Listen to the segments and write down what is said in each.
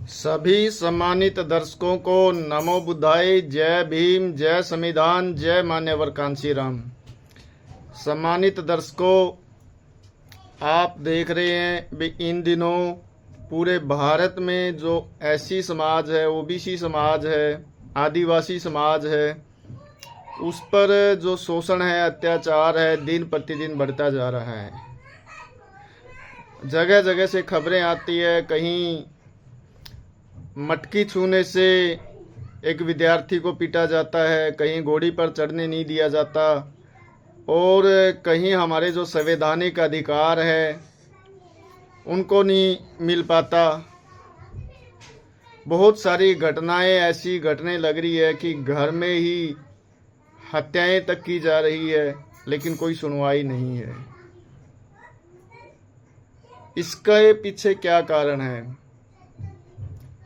सभी सम्मानित दर्शकों को नमो बुद्धाय, जय भीम, जय संविधान, जय मान्यवर कांशीराम। सम्मानित दर्शकों, आप देख रहे हैं भी इन दिनों पूरे भारत में जो एससी समाज है, ओबीसी समाज है, आदिवासी समाज है, उस पर जो शोषण है, अत्याचार है, दिन प्रतिदिन बढ़ता जा रहा है। जगह जगह से खबरें आती है, कहीं मटकी छूने से एक विद्यार्थी को पीटा जाता है, कहीं घोड़ी पर चढ़ने नहीं दिया जाता, और कहीं हमारे जो संवैधानिक अधिकार है उनको नहीं मिल पाता। बहुत सारी घटनाएं ऐसी घटने लग रही है कि घर में ही हत्याएं तक की जा रही है, लेकिन कोई सुनवाई नहीं है। इसके पीछे क्या कारण है?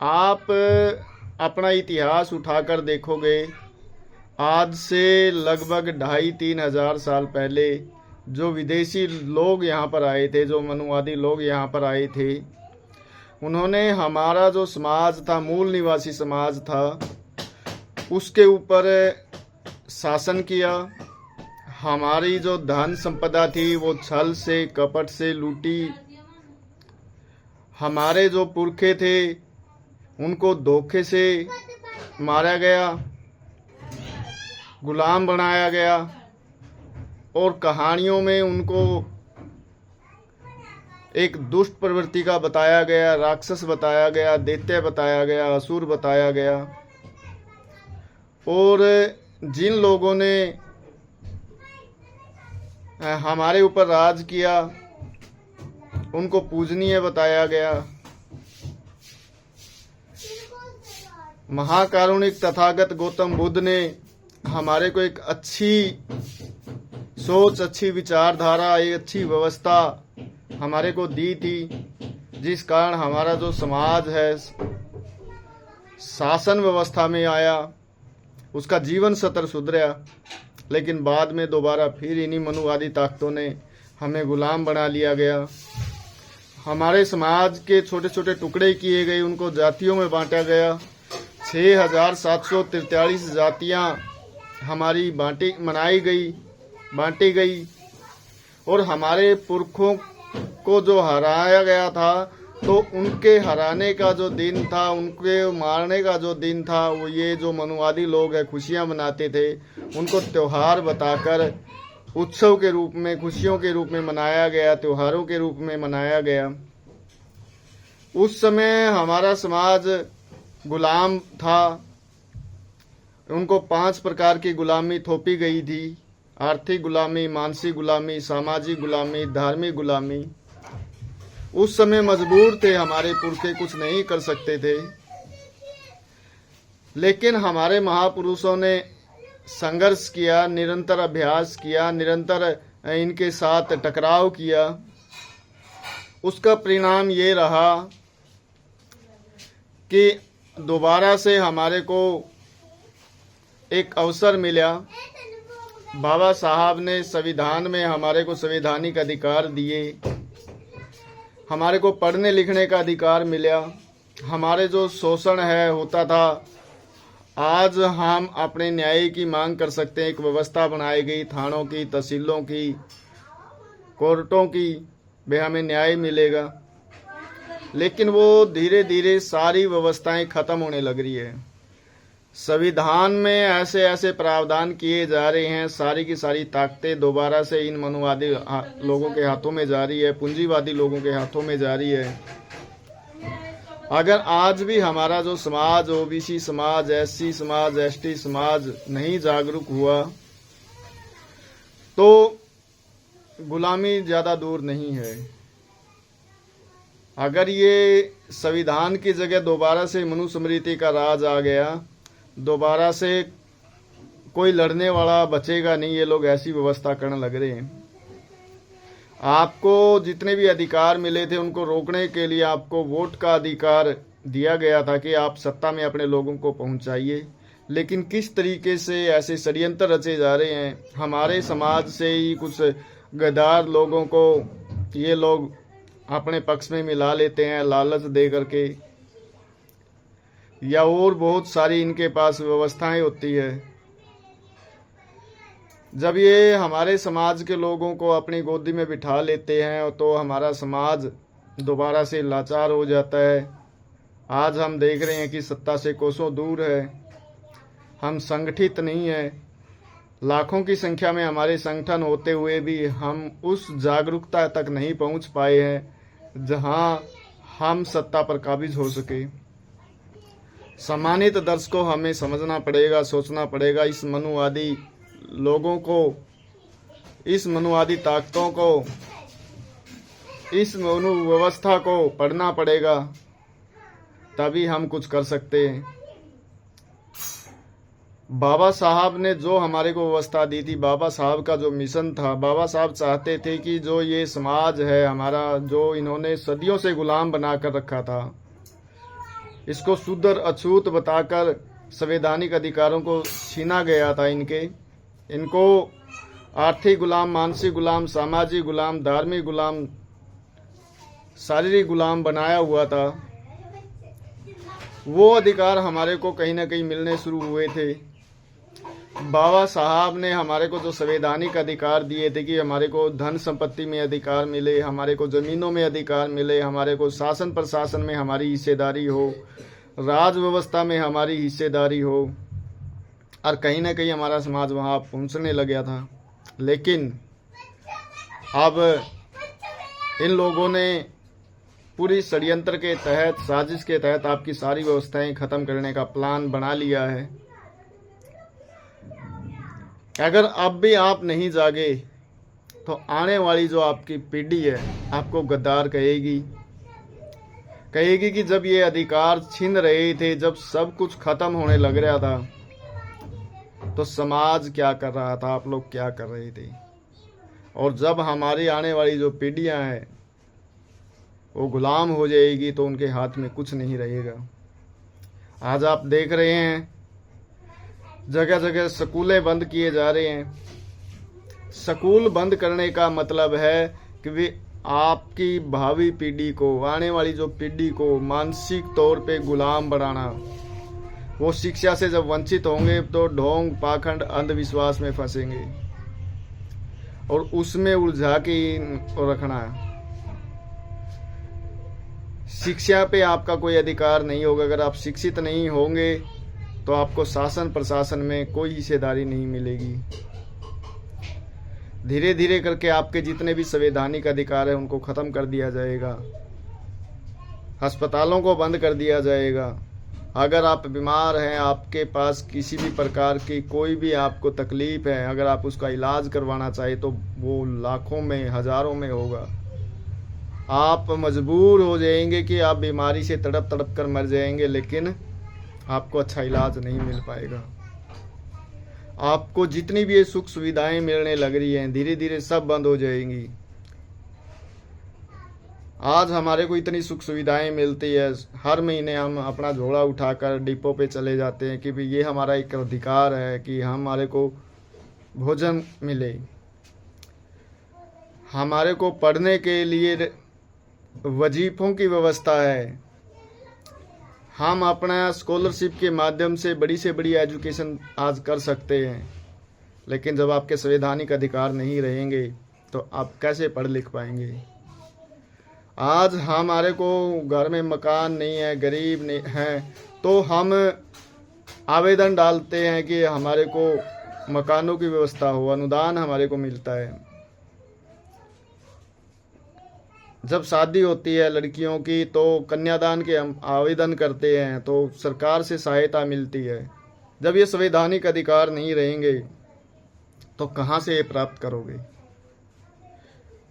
आप अपना इतिहास उठाकर देखोगे, आज से लगभग 2,500-3 हजार साल पहले जो विदेशी लोग यहाँ पर आए थे, जो मनुवादी लोग यहाँ पर आए थे, उन्होंने हमारा जो समाज था, मूल निवासी समाज था, उसके ऊपर शासन किया। हमारी जो धन संपदा थी वो छल से, कपट से लूटी। हमारे जो पुरखे थे उनको धोखे से मारा गया, गुलाम बनाया गया, और कहानियों में उनको एक दुष्ट प्रवृत्ति का बताया गया, राक्षस बताया गया, दैत्य बताया गया, असुर बताया गया। और जिन लोगों ने हमारे ऊपर राज किया उनको पूजनीय बताया गया। महाकारुणिक तथागत गौतम बुद्ध ने हमारे को एक अच्छी सोच, अच्छी विचारधारा, एक अच्छी व्यवस्था हमारे को दी थी, जिस कारण हमारा जो समाज है शासन व्यवस्था में आया, उसका जीवन स्तर सुधरा। लेकिन बाद में दोबारा फिर इन्हीं मनुवादी ताकतों ने हमें गुलाम बना लिया गया। हमारे समाज के छोटे छोटे टुकड़े किए गए, उनको जातियों में बांटा गया। 6,743 जातियां हमारी बांटी गई, और हमारे पुरखों को जो हराया गया था, तो उनके हराने का जो दिन था, उनके मारने का जो दिन था, वो ये जो मनुवादी लोग हैं खुशियां मनाते थे, उनको त्योहार बताकर उत्सव के रूप में, खुशियों के रूप में मनाया गया, त्योहारों के रूप में मनाया गया। उस समय हमारा समाज गुलाम था। उनको 5 प्रकार की गुलामी थोपी गई थी: आर्थिक गुलामी, मानसिक गुलामी, सामाजिक गुलामी, धार्मिक गुलामी। उस समय मजबूर थे हमारे पुरखे, कुछ नहीं कर सकते थे। लेकिन हमारे महापुरुषों ने संघर्ष किया, निरंतर अभ्यास किया, निरंतर इनके साथ टकराव किया। उसका परिणाम ये रहा कि दोबारा से हमारे को एक अवसर मिला। बाबा साहब ने संविधान में हमारे को संवैधानिक अधिकार दिए, हमारे को पढ़ने लिखने का अधिकार मिला। हमारे जो शोषण है होता था, आज हम अपने न्याय की मांग कर सकते हैं। एक व्यवस्था बनाई गई थानों की, तहसीलों की, कोर्टों की, वे हमें न्याय मिलेगा। लेकिन वो धीरे धीरे सारी व्यवस्थाएं खत्म होने लग रही है। संविधान में ऐसे ऐसे प्रावधान किए जा रहे हैं, सारी की सारी ताकतें दोबारा से इन मनुवादी लोगों के हाथों में जा रही है, पूंजीवादी लोगों के हाथों में जा रही है। अगर आज भी हमारा जो समाज, ओबीसी समाज, एससी समाज, एसटी समाज नहीं जागरूक हुआ, तो गुलामी ज्यादा दूर नहीं है। अगर ये संविधान की जगह दोबारा से मनुस्मृति का राज आ गया, दोबारा से कोई लड़ने वाला बचेगा नहीं। ये लोग ऐसी व्यवस्था करने लग रहे हैं। आपको जितने भी अधिकार मिले थे उनको रोकने के लिए आपको वोट का अधिकार दिया गया था कि आप सत्ता में अपने लोगों को पहुंचाइए। लेकिन किस तरीके से ऐसे षड्यंत्र रचे जा रहे हैं। हमारे समाज से ही कुछ गद्दार लोगों को ये लोग अपने पक्ष में मिला लेते हैं लालच दे करके। या और बहुत सारी इनके पास व्यवस्थाएं होती है। जब ये हमारे समाज के लोगों को अपनी गोदी में बिठा लेते हैं तो हमारा समाज दोबारा से लाचार हो जाता है। आज हम देख रहे हैं कि सत्ता से कोसों दूर है, हम संगठित नहीं है। लाखों की संख्या में हमारे संगठन होते हुए भी हम उस जागरूकता तक नहीं पहुंच पाए हैं जहां हम सत्ता पर काबिज हो सके। सम्मानित दर्शकों, हमें समझना पड़ेगा, सोचना पड़ेगा, इस मनुवादी लोगों को, इस मनुवादी ताकतों को, इस मनु व्यवस्था को पढ़ना पड़ेगा, तभी हम कुछ कर सकते हैं। बाबा साहब ने जो हमारे को व्यवस्था दी थी, बाबा साहब का जो मिशन था, बाबा साहब चाहते थे कि जो ये समाज है हमारा, जो इन्होंने सदियों से गुलाम बनाकर रखा था, इसको शुद्ध और अछूत बताकर संवैधानिक अधिकारों को छीना गया था। इनको आर्थिक गुलाम, मानसिक गुलाम, सामाजिक गुलाम, धार्मिक गुलाम, शारीरिक गुलाम बनाया हुआ था। वो अधिकार हमारे को कहीं ना कहीं मिलने शुरू हुए थे। बाबा साहब ने हमारे को जो संवैधानिक अधिकार दिए थे कि हमारे को धन संपत्ति में अधिकार मिले, हमारे को जमीनों में अधिकार मिले, हमारे को शासन प्रशासन में हमारी हिस्सेदारी हो, राज व्यवस्था में हमारी हिस्सेदारी हो, और कहीं ना कहीं हमारा समाज वहाँ पहुँचने लग गया था। लेकिन अब इन लोगों ने पूरी षड्यंत्र के तहत, साजिश के तहत आपकी सारी व्यवस्थाएं खत्म करने का प्लान बना लिया है। अगर अब भी आप नहीं जागे तो आने वाली जो आपकी पीढ़ी है आपको गद्दार कहेगी कि जब ये अधिकार छीन रहे थे, जब सब कुछ खत्म होने लग रहा था, तो समाज क्या कर रहा था, आप लोग क्या कर रहे थे। और जब हमारी आने वाली जो पीढ़ियां हैं वो गुलाम हो जाएगी तो उनके हाथ में कुछ नहीं रहेगा। आज आप देख रहे हैं जगह जगह स्कूलें बंद किए जा रहे हैं। स्कूल बंद करने का मतलब है कि वे आपकी भावी पीढ़ी को, आने वाली जो पीढ़ी को मानसिक तौर पे गुलाम बनाना। वो शिक्षा से जब वंचित होंगे तो ढोंग, पाखंड, अंधविश्वास में फंसेंगे और उसमें उलझा के रखना। शिक्षा पे आपका कोई अधिकार नहीं होगा। अगर आप शिक्षित नहीं होंगे तो आपको शासन प्रशासन में कोई हिस्सेदारी नहीं मिलेगी। धीरे धीरे करके आपके जितने भी संवैधानिक अधिकार है उनको खत्म कर दिया जाएगा। अस्पतालों को बंद कर दिया जाएगा। अगर आप बीमार हैं, आपके पास किसी भी प्रकार की कोई भी आपको तकलीफ है, अगर आप उसका इलाज करवाना चाहे तो वो लाखों में, हजारों में होगा। आप मजबूर हो जाएंगे कि आप बीमारी से तड़प तड़प कर मर जाएंगे, लेकिन आपको अच्छा इलाज नहीं मिल पाएगा। आपको जितनी भी ये सुख सुविधाएं मिलने लग रही हैं, धीरे धीरे सब बंद हो जाएंगी। आज हमारे को इतनी सुख सुविधाएं मिलती है, हर महीने हम अपना झोला उठाकर डिपो पे चले जाते हैं कि भाई ये हमारा एक अधिकार है कि हमारे को भोजन मिले, हमारे को पढ़ने के लिए वजीफों की व्यवस्था है, हम अपना स्कॉलरशिप के माध्यम से बड़ी एजुकेशन आज कर सकते हैं। लेकिन जब आपके संवैधानिक अधिकार नहीं रहेंगे तो आप कैसे पढ़ लिख पाएंगे। आज हमारे को घर में मकान नहीं है, गरीब नहीं है, तो हम आवेदन डालते हैं कि हमारे को मकानों की व्यवस्था हो, अनुदान हमारे को मिलता है। जब शादी होती है लड़कियों की तो कन्यादान के हम आवेदन करते हैं तो सरकार से सहायता मिलती है। जब ये संवैधानिक अधिकार नहीं रहेंगे तो कहाँ से ये प्राप्त करोगे।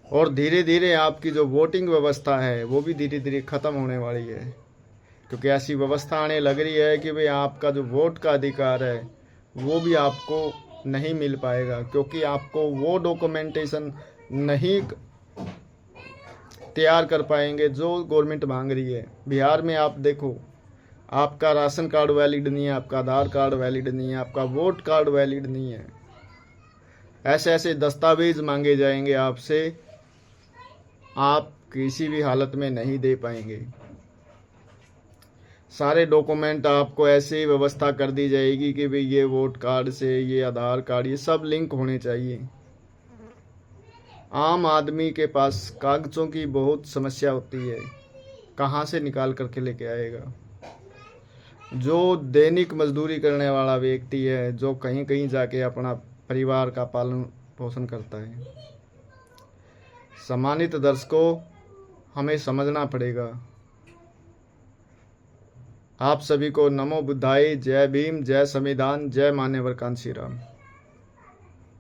और धीरे धीरे आपकी जो वोटिंग व्यवस्था है वो भी धीरे धीरे ख़त्म होने वाली है, क्योंकि ऐसी व्यवस्था आने लग रही है कि भाई आपका जो वोट का अधिकार है वो भी आपको नहीं मिल पाएगा, क्योंकि आपको वो डॉक्यूमेंटेशन नहीं तैयार कर पाएंगे जो गवर्नमेंट मांग रही है। बिहार में आप देखो, आपका राशन कार्ड वैलिड नहीं है, आपका आधार कार्ड वैलिड नहीं है, आपका वोट कार्ड वैलिड नहीं है। ऐसे ऐसे दस्तावेज मांगे जाएंगे आपसे, आप किसी भी हालत में नहीं दे पाएंगे। सारे डॉक्यूमेंट आपको ऐसे ही व्यवस्था कर दी जाएगी कि भाई ये वोट कार्ड से, ये आधार कार्ड, ये सब लिंक होने चाहिए। आम आदमी के पास कागजों की बहुत समस्या होती है, कहाँ से निकाल करके लेके आएगा। जो दैनिक मजदूरी करने वाला व्यक्ति है, जो कहीं कहीं जाके अपना परिवार का पालन पोषण करता है, सम्मानित दर्शकों, हमें समझना पड़ेगा। आप सभी को नमो बुद्धाय, जय भीम, जय संविधान, जय मान्यवर कांशीराम।